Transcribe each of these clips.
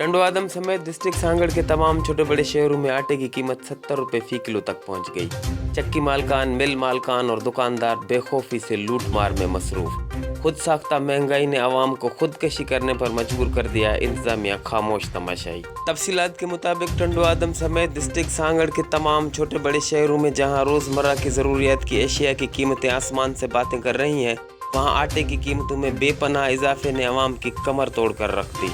टंडो आदम समेत डिस्ट्रिक्ट सांगड़ के तमाम छोटे बड़े शहरों में आटे की कीमत 70 रुपए फी किलो तक पहुंच गई। चक्की मालकान, मिल मालकान और दुकानदार बेखौफी से लूट मार में मसरूफ। खुद साख्ता महंगाई ने आवाम को खुदकशी करने पर मजबूर कर दिया, इंतजामिया खामोश तमाशाई। तफसीलात के मुताबिक टंडो आदम समेत डिस्ट्रिक्ट सांगड़ के तमाम छोटे बड़े शहरों में जहां रोजमर्रा की जरूरियात की एशिया की कीमतें आसमान से बातें कर रही हैं, वहां आटे की कीमतों में बेपनाह इजाफे ने आवाम की कमर तोड़ कर रख दी।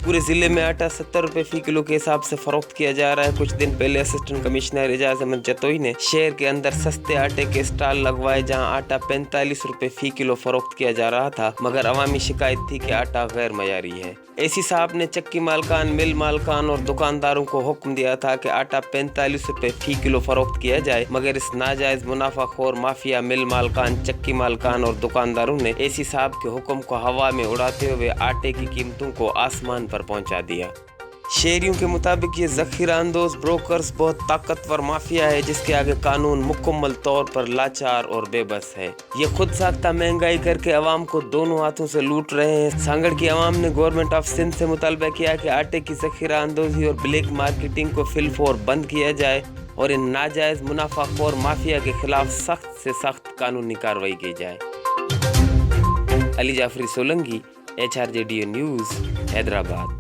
पूरे ज़िले में आटा 70 रुपए फी किलो के हिसाब से फरोख्त किया जा रहा है। कुछ दिन पहले असिस्टेंट कमिश्नर एजाज अहमद जतोई ने शहर के अंदर सस्ते आटे के स्टॉल लगवाए, जहां आटा 45 रुपए फी किलो फरोख्त किया जा रहा था, मगर अवामी शिकायत थी कि आटा गैर मयारी है। एसी साहब ने चक्की मालकान, मिल मालकान और दुकानदारों को हुक्म दिया था कि आटा 45 रुपए फी किलो फरोख्त किया जाए, मगर इस नाजायज मुनाफाखोर माफिया मिल मालकान, चक्की मालकान और दुकानदारों ने एसी साहब के हुक्म को हवा में उड़ाते हुए आटे की कीमतों को आसमान पर पहुंचा दिया। शहरियों के मुताबिक ये ज़ख़ीरा अंदोज़ ब्रोकर्स बहुत ताकतवर माफिया है, जिसके आगे कानून मुकम्मल तौर पर लाचार और बेबस है। ये खुद साख्ता महंगाई करके अवाम को दोनों हाथों से लूट रहे हैं। सांगड़ की अवाम ने गवर्नमेंट ऑफ सिंध से मुतालबा किया कि आटे की ज़ख़ीरा अंदोज़ी और ब्लैक मार्केटिंग को फिलफौर बंद किया जाए और इन नाजायज़ मुनाफाखोर माफिया के खिलाफ सख्त से सख्त कानूनी कार्रवाई की जाए। Ali Jafri Solanki, HRJDO news, Hyderabad.